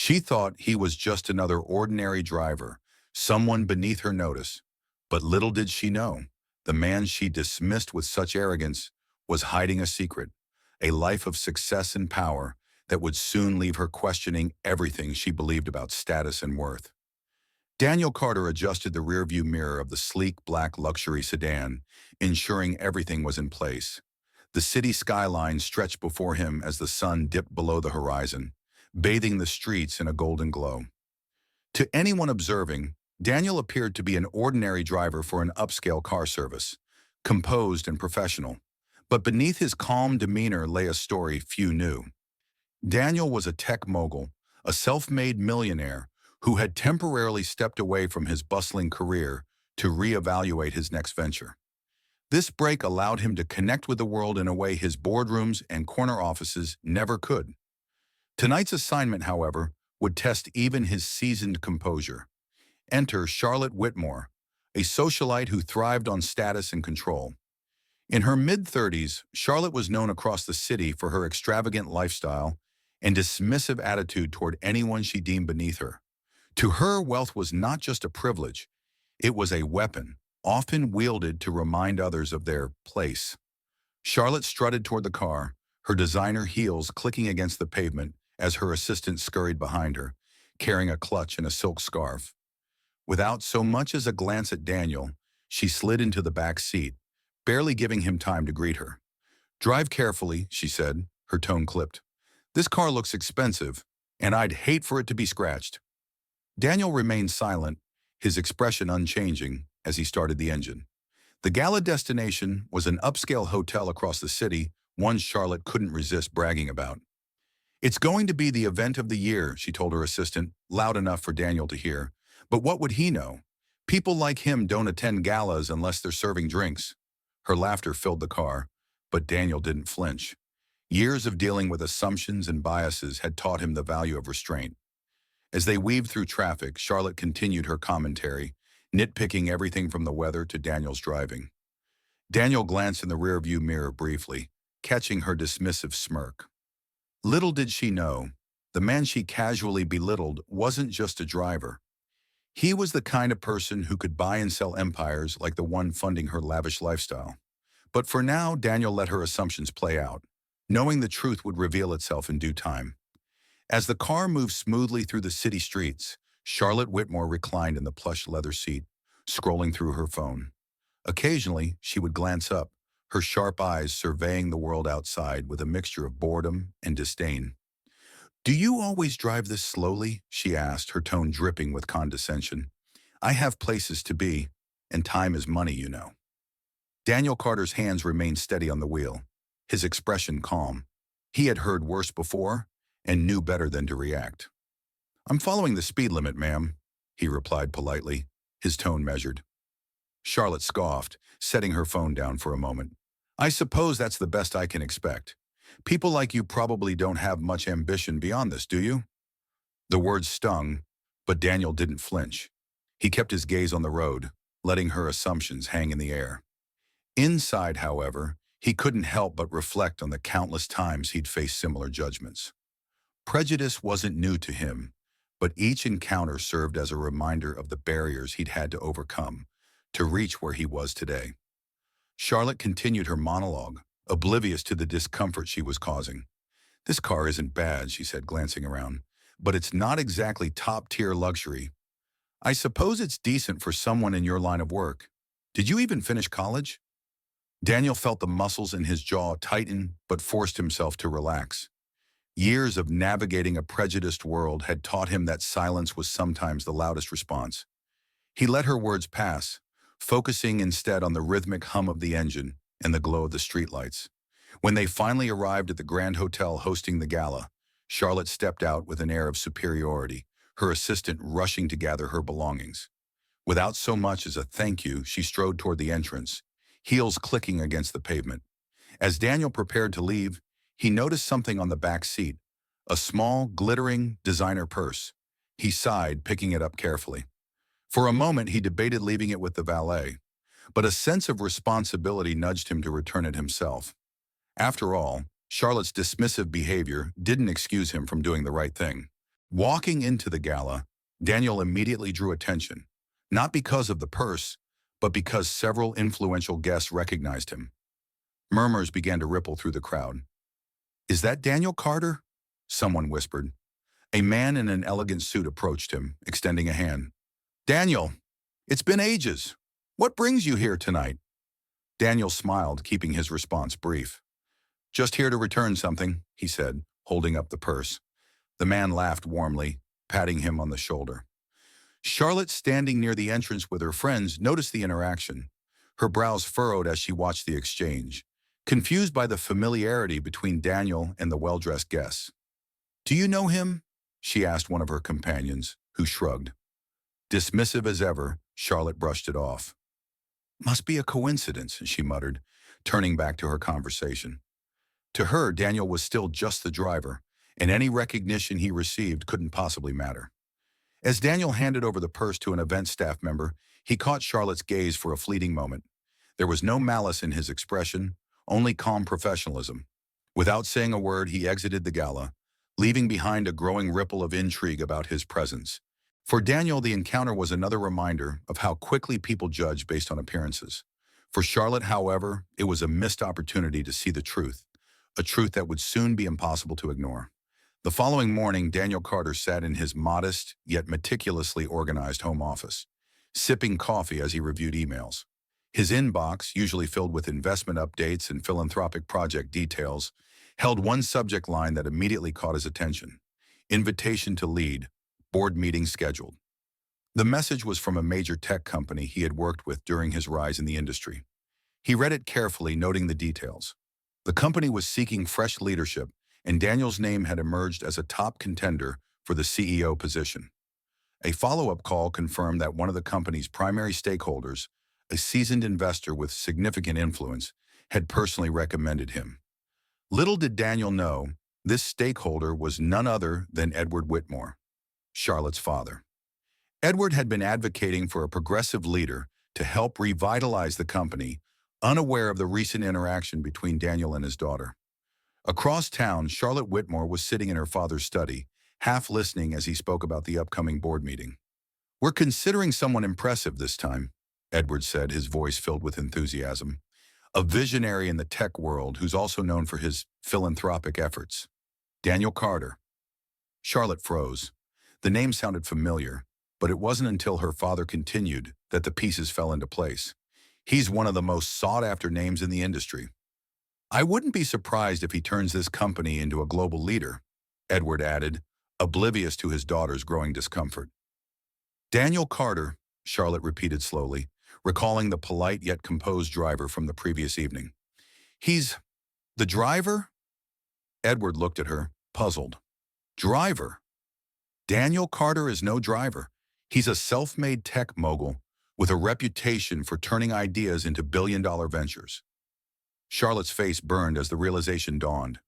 She thought he was just another ordinary driver, someone beneath her notice. But little did she know, the man she dismissed with such arrogance was hiding a secret, a life of success and power that would soon leave her questioning everything she believed about status and worth. Daniel Carter adjusted the rearview mirror of the sleek black luxury sedan, ensuring everything was in place. The city skyline stretched before him as the sun dipped below the horizon, bathing the streets in a golden glow. To anyone observing, Daniel appeared to be an ordinary driver for an upscale car service, composed and professional. But beneath his calm demeanor lay a story few knew. Daniel was a tech mogul, a self-made millionaire who had temporarily stepped away from his bustling career to reevaluate his next venture. This break allowed him to connect with the world in a way his boardrooms and corner offices never could. Tonight's assignment, however, would test even his seasoned composure. Enter Charlotte Whitmore, a socialite who thrived on status and control. In her mid-30s, Charlotte was known across the city for her extravagant lifestyle and dismissive attitude toward anyone she deemed beneath her. To her, wealth was not just a privilege, it was a weapon, often wielded to remind others of their place. Charlotte strutted toward the car, her designer heels clicking against the pavement as her assistant scurried behind her, carrying a clutch and a silk scarf. Without so much as a glance at Daniel, she slid into the back seat, barely giving him time to greet her. "Drive carefully," she said, her tone clipped. "This car looks expensive, and I'd hate for it to be scratched." Daniel remained silent, his expression unchanging as he started the engine. The gala destination was an upscale hotel across the city, one Charlotte couldn't resist bragging about. "It's going to be the event of the year," she told her assistant, loud enough for Daniel to hear. But what would he know? People like him don't attend galas unless they're serving drinks. Her laughter filled the car, but Daniel didn't flinch. Years of dealing with assumptions and biases had taught him the value of restraint. As they weaved through traffic, Charlotte continued her commentary, nitpicking everything from the weather to Daniel's driving. Daniel glanced in the rearview mirror briefly, catching her dismissive smirk. Little did she know, the man she casually belittled wasn't just a driver. He was the kind of person who could buy and sell empires like the one funding her lavish lifestyle. But for now, Daniel let her assumptions play out, knowing the truth would reveal itself in due time. As the car moved smoothly through the city streets, Charlotte Whitmore reclined in the plush leather seat, scrolling through her phone. Occasionally, she would glance up, her sharp eyes surveying the world outside with a mixture of boredom and disdain. "Do you always drive this slowly?" she asked, her tone dripping with condescension. "I have places to be, and time is money, you know." Daniel Carter's hands remained steady on the wheel, his expression calm. He had heard worse before and knew better than to react. "I'm following the speed limit, ma'am," he replied politely, his tone measured. Charlotte scoffed, setting her phone down for a moment. "I suppose that's the best I can expect. People like you probably don't have much ambition beyond this, do you?" The words stung, but Daniel didn't flinch. He kept his gaze on the road, letting her assumptions hang in the air. Inside, however, he couldn't help but reflect on the countless times he'd faced similar judgments. Prejudice wasn't new to him, but each encounter served as a reminder of the barriers he'd had to overcome to reach where he was today. Charlotte continued her monologue, oblivious to the discomfort she was causing. "This car isn't bad," she said, glancing around, "but it's not exactly top-tier luxury. I suppose it's decent for someone in your line of work. Did you even finish college?" Daniel felt the muscles in his jaw tighten, but forced himself to relax. Years of navigating a prejudiced world had taught him that silence was sometimes the loudest response. He let her words pass, focusing instead on the rhythmic hum of the engine and the glow of the streetlights. When they finally arrived at the Grand Hotel hosting the gala, Charlotte stepped out with an air of superiority, her assistant rushing to gather her belongings. Without so much as a thank you, she strode toward the entrance, heels clicking against the pavement. As Daniel prepared to leave, he noticed something on the back seat, a small, glittering designer purse. He sighed, picking it up carefully. For a moment, he debated leaving it with the valet, but a sense of responsibility nudged him to return it himself. After all, Charlotte's dismissive behavior didn't excuse him from doing the right thing. Walking into the gala, Daniel immediately drew attention, not because of the purse, but because several influential guests recognized him. Murmurs began to ripple through the crowd. "Is that Daniel Carter?" someone whispered. A man in an elegant suit approached him, extending a hand. "Daniel, it's been ages. What brings you here tonight?" Daniel smiled, keeping his response brief. "Just here to return something," he said, holding up the purse. The man laughed warmly, patting him on the shoulder. Charlotte, standing near the entrance with her friends, noticed the interaction. Her brows furrowed as she watched the exchange, confused by the familiarity between Daniel and the well-dressed guests. "Do you know him?" she asked one of her companions, who shrugged. Dismissive as ever, Charlotte brushed it off. "Must be a coincidence," she muttered, turning back to her conversation. To her, Daniel was still just the driver, and any recognition he received couldn't possibly matter. As Daniel handed over the purse to an event staff member, he caught Charlotte's gaze for a fleeting moment. There was no malice in his expression, only calm professionalism. Without saying a word, he exited the gala, leaving behind a growing ripple of intrigue about his presence. For Daniel, the encounter was another reminder of how quickly people judge based on appearances. For Charlotte, however, it was a missed opportunity to see the truth, a truth that would soon be impossible to ignore. The following morning, Daniel Carter sat in his modest, yet meticulously organized home office, sipping coffee as he reviewed emails. His inbox, usually filled with investment updates and philanthropic project details, held one subject line that immediately caught his attention: invitation to lead, board meeting scheduled. The message was from a major tech company he had worked with during his rise in the industry. He read it carefully, noting the details. The company was seeking fresh leadership, and Daniel's name had emerged as a top contender for the CEO position. A follow-up call confirmed that one of the company's primary stakeholders, a seasoned investor with significant influence, had personally recommended him. Little did Daniel know, this stakeholder was none other than Edward Whitmore, Charlotte's father. Edward had been advocating for a progressive leader to help revitalize the company, unaware of the recent interaction between Daniel and his daughter. Across town, Charlotte Whitmore was sitting in her father's study, half listening as he spoke about the upcoming board meeting. "We're considering someone impressive this time," Edward said, his voice filled with enthusiasm. "A visionary in the tech world who's also known for his philanthropic efforts. Daniel Carter." Charlotte froze. The name sounded familiar, but it wasn't until her father continued that the pieces fell into place. "He's one of the most sought-after names in the industry. I wouldn't be surprised if he turns this company into a global leader," Edward added, oblivious to his daughter's growing discomfort. "Daniel Carter," Charlotte repeated slowly, recalling the polite yet composed driver from the previous evening. "He's the driver?" Edward looked at her, puzzled. "Driver? Daniel Carter is no driver. He's a self-made tech mogul with a reputation for turning ideas into billion-dollar ventures." Charlotte's face burned as the realization dawned.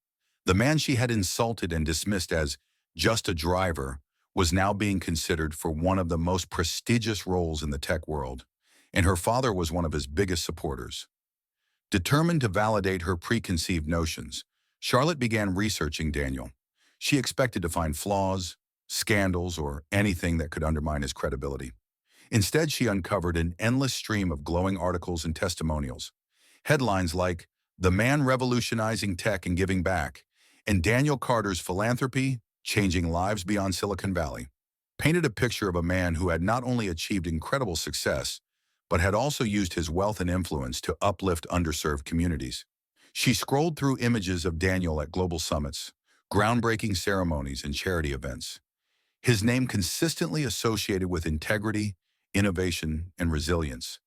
The man she had insulted and dismissed as just a driver was now being considered for one of the most prestigious roles in the tech world, and her father was one of his biggest supporters. Determined to validate her preconceived notions, Charlotte began researching Daniel. She expected to find flaws, scandals, or anything that could undermine his credibility. Instead, she uncovered an endless stream of glowing articles and testimonials. Headlines like "The Man Revolutionizing Tech and Giving Back" and "Daniel Carter's Philanthropy, Changing Lives Beyond Silicon Valley" painted a picture of a man who had not only achieved incredible success, but had also used his wealth and influence to uplift underserved communities. She scrolled through images of Daniel at global summits, groundbreaking ceremonies, and charity events. His name consistently associated with integrity, innovation, and resilience.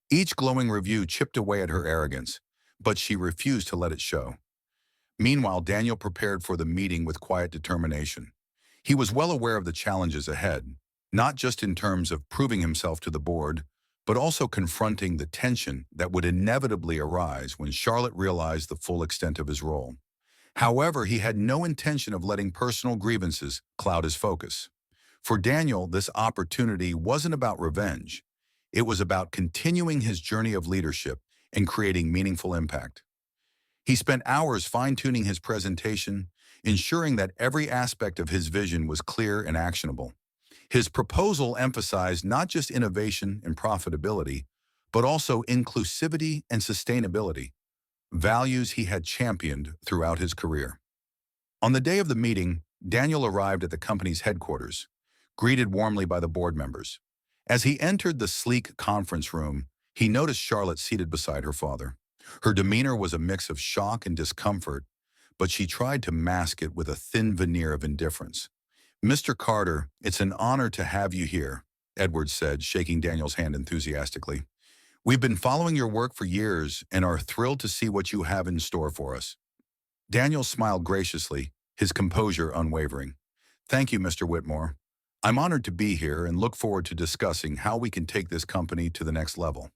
Each glowing review chipped away at her arrogance, but she refused to let it show. Meanwhile, Daniel prepared for the meeting with quiet determination. He was well aware of the challenges ahead, not just in terms of proving himself to the board, but also confronting the tension that would inevitably arise when Charlotte realized the full extent of his role. However, he had no intention of letting personal grievances cloud his focus. For Daniel, this opportunity wasn't about revenge. It was about continuing his journey of leadership and creating meaningful impact. He spent hours fine-tuning his presentation, ensuring that every aspect of his vision was clear and actionable. His proposal emphasized not just innovation and profitability, but also inclusivity and sustainability, values he had championed throughout his career. On the day of the meeting, Daniel arrived at the company's headquarters, greeted warmly by the board members. As he entered the sleek conference room, he noticed Charlotte seated beside her father. Her demeanor was a mix of shock and discomfort, but she tried to mask it with a thin veneer of indifference. "Mr. Carter, it's an honor to have you here," Edward said, shaking Daniel's hand enthusiastically. "We've been following your work for years and are thrilled to see what you have in store for us." Daniel smiled graciously, his composure unwavering. "Thank you, Mr. Whitmore. I'm honored to be here and look forward to discussing how we can take this company to the next level."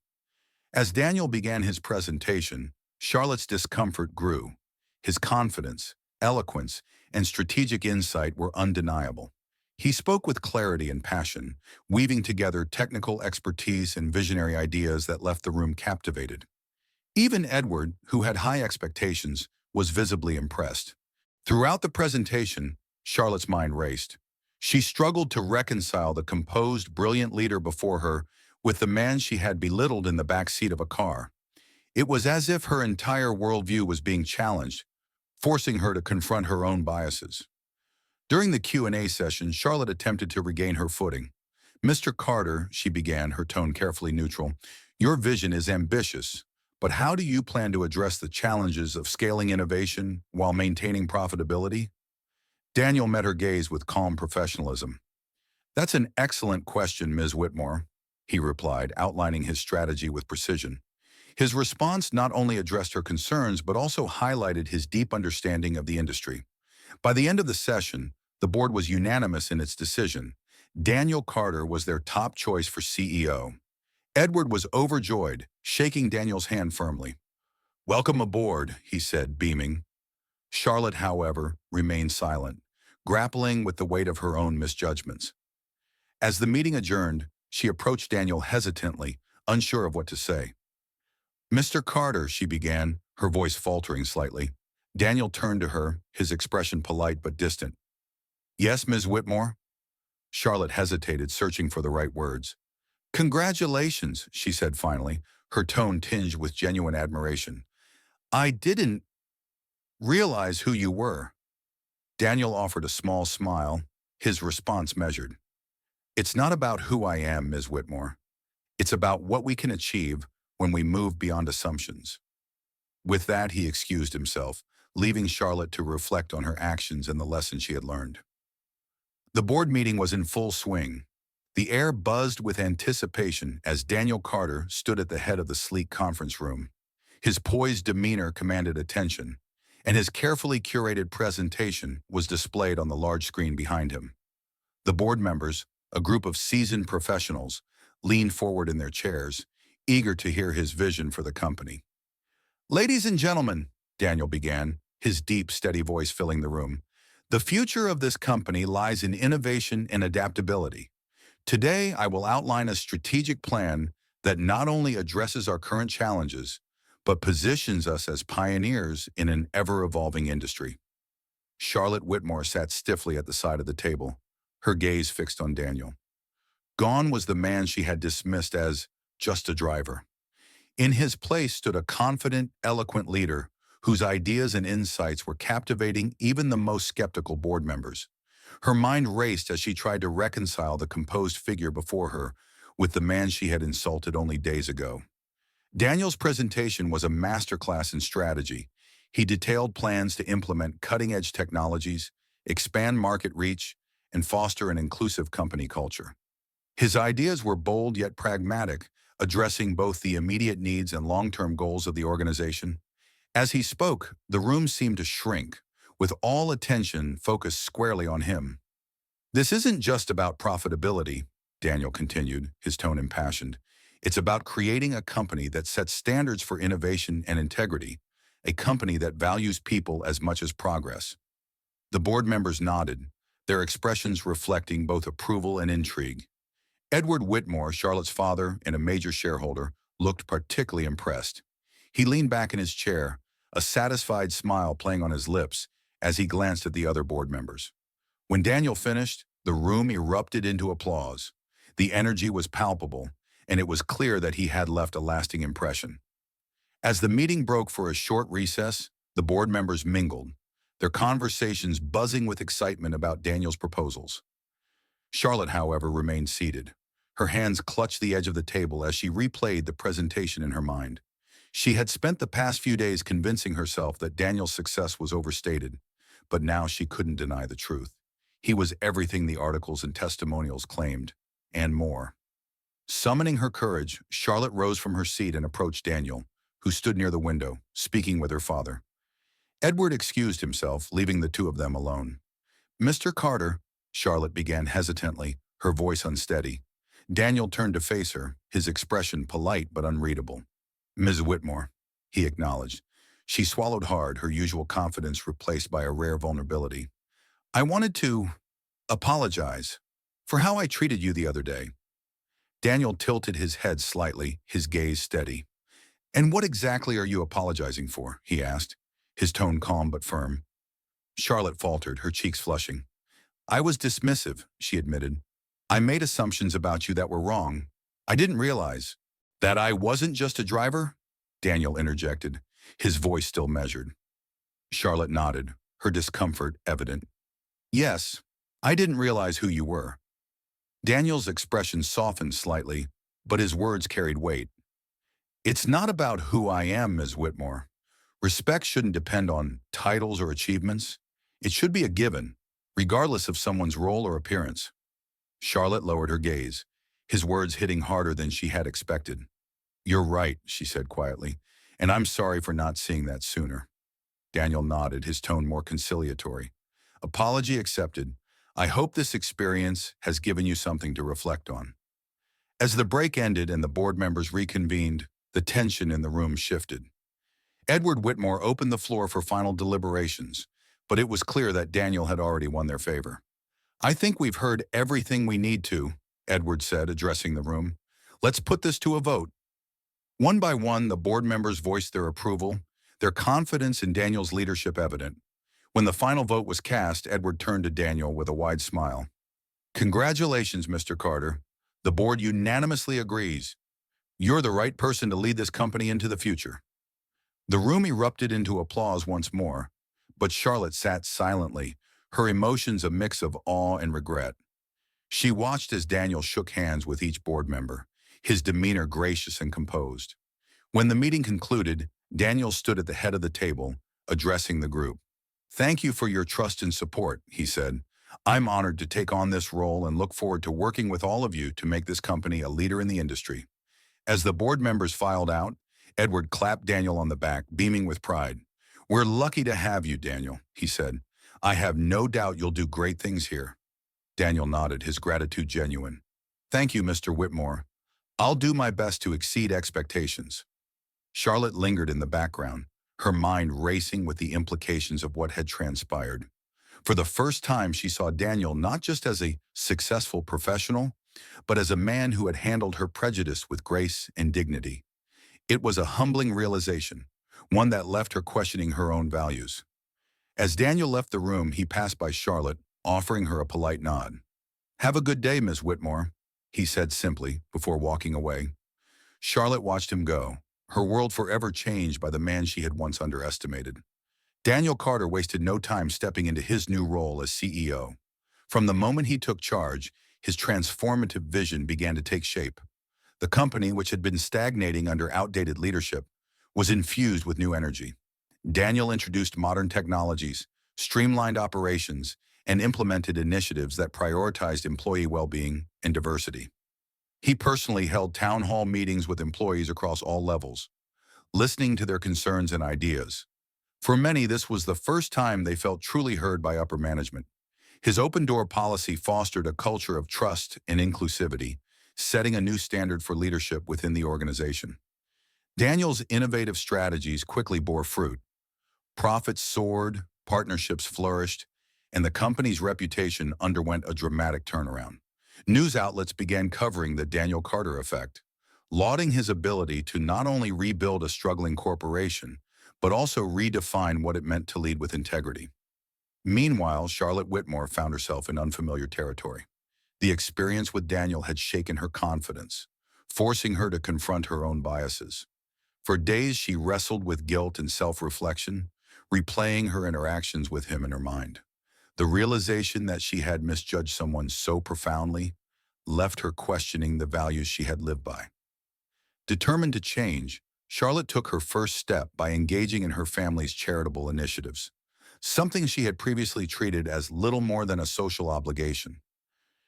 As Daniel began his presentation, Charlotte's discomfort grew. His confidence, eloquence, and strategic insight were undeniable. He spoke with clarity and passion, weaving together technical expertise and visionary ideas that left the room captivated. Even Edward, who had high expectations, was visibly impressed. Throughout the presentation, Charlotte's mind raced. She struggled to reconcile the composed, brilliant leader before her with the man she had belittled in the back seat of a car. It was as if her entire worldview was being challenged, forcing her to confront her own biases. During the Q&A session, Charlotte attempted to regain her footing. "Mr. Carter," she began, her tone carefully neutral, "your vision is ambitious, but how do you plan to address the challenges of scaling innovation while maintaining profitability?" Daniel met her gaze with calm professionalism. "That's an excellent question, Ms. Whitmore," he replied, outlining his strategy with precision. His response not only addressed her concerns, but also highlighted his deep understanding of the industry. By the end of the session, the board was unanimous in its decision. Daniel Carter was their top choice for CEO. Edward was overjoyed, shaking Daniel's hand firmly. "Welcome aboard," he said, beaming. Charlotte, however, remained silent, grappling with the weight of her own misjudgments. As the meeting adjourned, she approached Daniel hesitantly, unsure of what to say. "Mr. Carter," she began, her voice faltering slightly. Daniel turned to her, his expression polite but distant. "Yes, Ms. Whitmore?" Charlotte hesitated, searching for the right words. "Congratulations," she said finally, her tone tinged with genuine admiration. "I didn't realize who you were." Daniel offered a small smile, his response measured. "It's not about who I am, Ms. Whitmore. It's about what we can achieve when we move beyond assumptions." With that, he excused himself, leaving Charlotte to reflect on her actions and the lesson she had learned. The board meeting was in full swing. The air buzzed with anticipation as Daniel Carter stood at the head of the sleek conference room. His poised demeanor commanded attention, and his carefully curated presentation was displayed on the large screen behind him. The board members, a group of seasoned professionals, leaned forward in their chairs, eager to hear his vision for the company. "Ladies and gentlemen," Daniel began, his deep, steady voice filling the room, "the future of this company lies in innovation and adaptability. Today, I will outline a strategic plan that not only addresses our current challenges, but positions us as pioneers in an ever-evolving industry." Charlotte Whitmore sat stiffly at the side of the table, her gaze fixed on Daniel. Gone was the man she had dismissed as just a driver. In his place stood a confident, eloquent leader whose ideas and insights were captivating even the most skeptical board members. Her mind raced as she tried to reconcile the composed figure before her with the man she had insulted only days ago. Daniel's presentation was a masterclass in strategy. He detailed plans to implement cutting-edge technologies, expand market reach, and foster an inclusive company culture. His ideas were bold yet pragmatic, addressing both the immediate needs and long-term goals of the organization. As he spoke, the room seemed to shrink, with all attention focused squarely on him. "This isn't just about profitability," Daniel continued, his tone impassioned. "It's about creating a company that sets standards for innovation and integrity, a company that values people as much as progress." The board members nodded, their expressions reflecting both approval and intrigue. Edward Whitmore, Charlotte's father and a major shareholder, looked particularly impressed. He leaned back in his chair, a satisfied smile playing on his lips, as he glanced at the other board members. When Daniel finished, the room erupted into applause. The energy was palpable, and it was clear that he had left a lasting impression. As the meeting broke for a short recess, the board members mingled, their conversations buzzing with excitement about Daniel's proposals. Charlotte, however, remained seated. Her hands clutched the edge of the table as she replayed the presentation in her mind. She had spent the past few days convincing herself that Daniel's success was overstated, but now she couldn't deny the truth. He was everything the articles and testimonials claimed, and more. Summoning her courage, Charlotte rose from her seat and approached Daniel, who stood near the window, speaking with her father. Edward excused himself, leaving the two of them alone. "Mr. Carter," Charlotte began hesitantly, her voice unsteady. Daniel turned to face her, his expression polite but unreadable. "Ms. Whitmore," he acknowledged. She swallowed hard, her usual confidence replaced by a rare vulnerability. "I wanted to apologize for how I treated you the other day." Daniel tilted his head slightly, his gaze steady. "And what exactly are you apologizing for?" he asked, his tone calm but firm. Charlotte faltered, her cheeks flushing. "I was dismissive," she admitted. "I made assumptions about you that were wrong. I didn't realize that I wasn't just a driver," Daniel interjected, his voice still measured. Charlotte nodded, her discomfort evident. "Yes, I didn't realize who you were." Daniel's expression softened slightly, but his words carried weight. "It's not about who I am, Ms. Whitmore. Respect shouldn't depend on titles or achievements. It should be a given, regardless of someone's role or appearance." Charlotte lowered her gaze, his words hitting harder than she had expected. "You're right," she said quietly, "and I'm sorry for not seeing that sooner." Daniel nodded, his tone more conciliatory. "Apology accepted. I hope this experience has given you something to reflect on." As the break ended and the board members reconvened, the tension in the room shifted. Edward Whitmore opened the floor for final deliberations, but it was clear that Daniel had already won their favor. "I think we've heard everything we need to," Edward said, addressing the room. "Let's put this to a vote." One by one, the board members voiced their approval, their confidence in Daniel's leadership evident. When the final vote was cast, Edward turned to Daniel with a wide smile. "Congratulations, Mr. Carter. The board unanimously agrees. You're the right person to lead this company into the future." The room erupted into applause once more, but Charlotte sat silently, her emotions a mix of awe and regret. She watched as Daniel shook hands with each board member, his demeanor gracious and composed. When the meeting concluded, Daniel stood at the head of the table, addressing the group. "Thank you for your trust and support," he said. "I'm honored to take on this role and look forward to working with all of you to make this company a leader in the industry." As the board members filed out, Edward clapped Daniel on the back, beaming with pride. "We're lucky to have you, Daniel," he said. "I have no doubt you'll do great things here." Daniel nodded, his gratitude genuine. "Thank you, Mr. Whitmore. I'll do my best to exceed expectations." Charlotte lingered in the background, her mind racing with the implications of what had transpired. For the first time, she saw Daniel not just as a successful professional, but as a man who had handled her prejudice with grace and dignity. It was a humbling realization, one that left her questioning her own values. As Daniel left the room, he passed by Charlotte, offering her a polite nod. "Have a good day, Miss Whitmore," he said simply before walking away. Charlotte watched him go, her world forever changed by the man she had once underestimated. Daniel Carter wasted no time stepping into his new role as CEO. From the moment he took charge, his transformative vision began to take shape. The company, which had been stagnating under outdated leadership, was infused with new energy. Daniel introduced modern technologies, streamlined operations, and implemented initiatives that prioritized employee well-being and diversity. He personally held town hall meetings with employees across all levels, listening to their concerns and ideas. For many, this was the first time they felt truly heard by upper management. His open-door policy fostered a culture of trust and inclusivity, setting a new standard for leadership within the organization. Daniel's innovative strategies quickly bore fruit. Profits soared, partnerships flourished, and the company's reputation underwent a dramatic turnaround. News outlets began covering the Daniel Carter effect, lauding his ability to not only rebuild a struggling corporation, but also redefine what it meant to lead with integrity. Meanwhile, Charlotte Whitmore found herself in unfamiliar territory. The experience with Daniel had shaken her confidence, forcing her to confront her own biases. For days, she wrestled with guilt and self-reflection, replaying her interactions with him in her mind. The realization that she had misjudged someone so profoundly left her questioning the values she had lived by. Determined to change, Charlotte took her first step by engaging in her family's charitable initiatives, something she had previously treated as little more than a social obligation.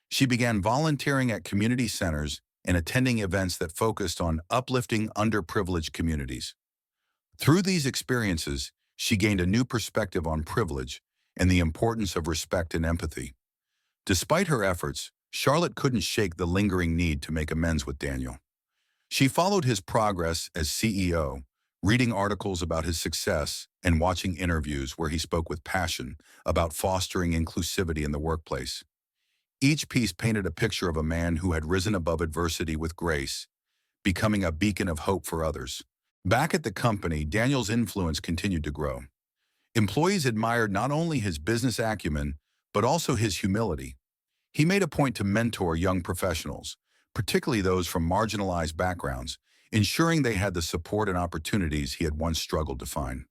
She began volunteering at community centers and attending events that focused on uplifting underprivileged communities. Through these experiences, she gained a new perspective on privilege and the importance of respect and empathy. Despite her efforts, Charlotte couldn't shake the lingering need to make amends with Daniel. She followed his progress as CEO, reading articles about his success and watching interviews where he spoke with passion about fostering inclusivity in the workplace. Each piece painted a picture of a man who had risen above adversity with grace, becoming a beacon of hope for others. Back at the company, Daniel's influence continued to grow. Employees admired not only his business acumen, but also his humility. He made a point to mentor young professionals, particularly those from marginalized backgrounds, ensuring they had the support and opportunities he had once struggled to find.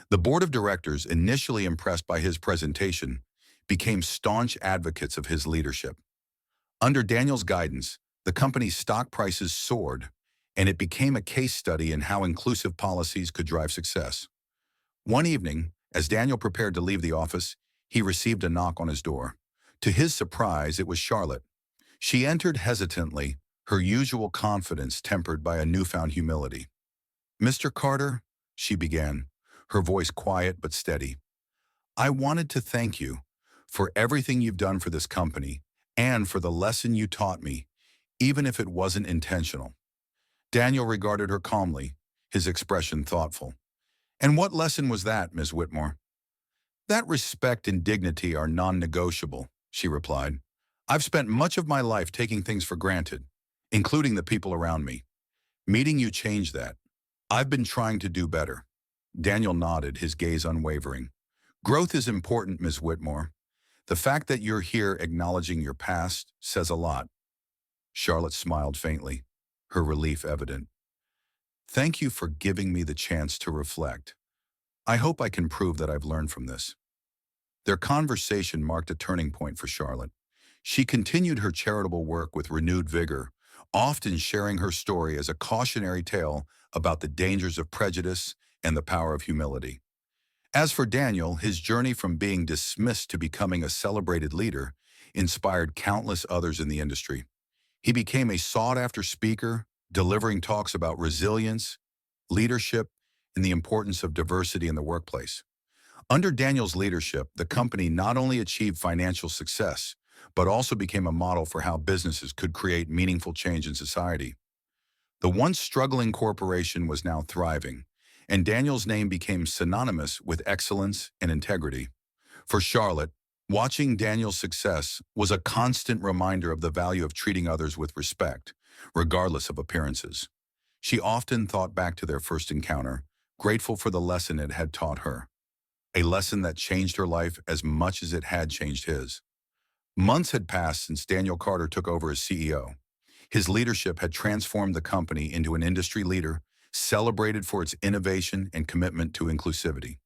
The board of directors, initially impressed by his presentation, became staunch advocates of his leadership. Under Daniel's guidance, the company's stock prices soared, and it became a case study in how inclusive policies could drive success. One evening, as Daniel prepared to leave the office, he received a knock on his door. To his surprise, it was Charlotte. She entered hesitantly, her usual confidence tempered by a newfound humility. "Mr. Carter," she began, her voice quiet but steady, "I wanted to thank you for everything you've done for this company and for the lesson you taught me, even if it wasn't intentional." Daniel regarded her calmly, his expression thoughtful. "And what lesson was that, Ms. Whitmore?" "That respect and dignity are non-negotiable," she replied. "I've spent much of my life taking things for granted, including the people around me. Meeting you changed that. I've been trying to do better." Daniel nodded, his gaze unwavering. "Growth is important, Ms. Whitmore. The fact that you're here acknowledging your past says a lot." Charlotte smiled faintly, her relief evident. "Thank you for giving me the chance to reflect. I hope I can prove that I've learned from this." Their conversation marked a turning point for Charlotte. She continued her charitable work with renewed vigor, often sharing her story as a cautionary tale about the dangers of prejudice and the power of humility. As for Daniel, his journey from being dismissed to becoming a celebrated leader inspired countless others in the industry. He became a sought-after speaker, delivering talks about resilience, leadership, and the importance of diversity in the workplace. Under Daniel's leadership, the company not only achieved financial success, but also became a model for how businesses could create meaningful change in society. The once struggling corporation was now thriving, and Daniel's name became synonymous with excellence and integrity. For Charlotte, watching Daniel's success was a constant reminder of the value of treating others with respect, regardless of appearances. She often thought back to their first encounter, grateful for the lesson it had taught her, a lesson that changed her life as much as it had changed his. Months had passed since Daniel Carter took over as CEO. His leadership had transformed the company into an industry leader, celebrated for its innovation and commitment to inclusivity.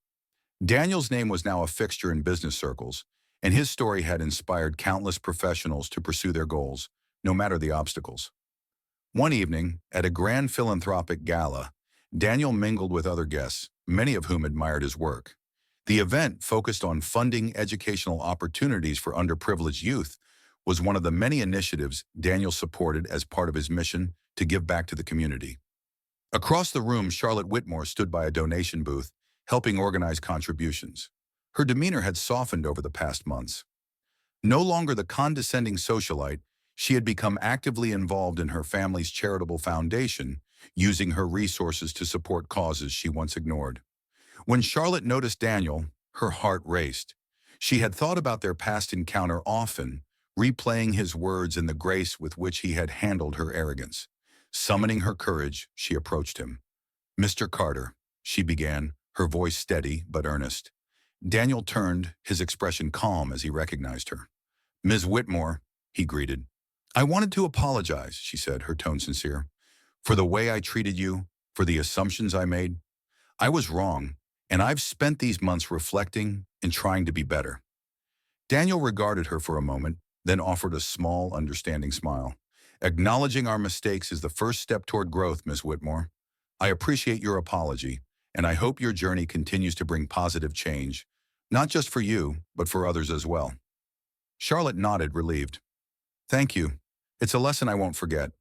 Daniel's name was now a fixture in business circles, and his story had inspired countless professionals to pursue their goals, no matter the obstacles. One evening, at a grand philanthropic gala, Daniel mingled with other guests, many of whom admired his work. The event, focused on funding educational opportunities for underprivileged youth, was one of the many initiatives Daniel supported as part of his mission to give back to the community. Across the room, Charlotte Whitmore stood by a donation booth, helping organize contributions. Her demeanor had softened over the past months. No longer the condescending socialite, she had become actively involved in her family's charitable foundation, using her resources to support causes she once ignored. When Charlotte noticed Daniel, her heart raced. She had thought about their past encounter often, replaying his words and the grace with which he had handled her arrogance. Summoning her courage, she approached him. "Mr. Carter," she began, her voice steady but earnest. Daniel turned, his expression calm as he recognized her. "Ms. Whitmore," he greeted. "I wanted to apologize," she said, her tone sincere, "for the way I treated you, for the assumptions I made. I was wrong, and I've spent these months reflecting and trying to be better." Daniel regarded her for a moment, then offered a small, understanding smile. "Acknowledging our mistakes is the first step toward growth, Ms. Whitmore. I appreciate your apology, and I hope your journey continues to bring positive change, not just for you, but for others as well." Charlotte nodded, relieved. "Thank you. It's a lesson I won't forget."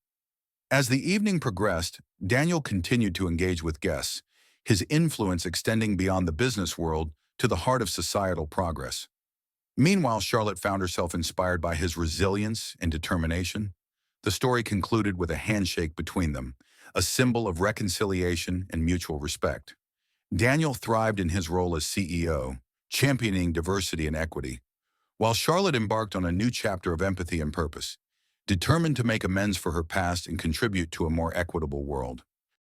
As the evening progressed, Daniel continued to engage with guests, his influence extending beyond the business world to the heart of societal progress. Meanwhile, Charlotte found herself inspired by his resilience and determination. The story concluded with a handshake between them, a symbol of reconciliation and mutual respect. Daniel thrived in his role as CEO, championing diversity and equity, while Charlotte embarked on a new chapter of empathy and purpose, determined to make amends for her past and contribute to a more equitable world.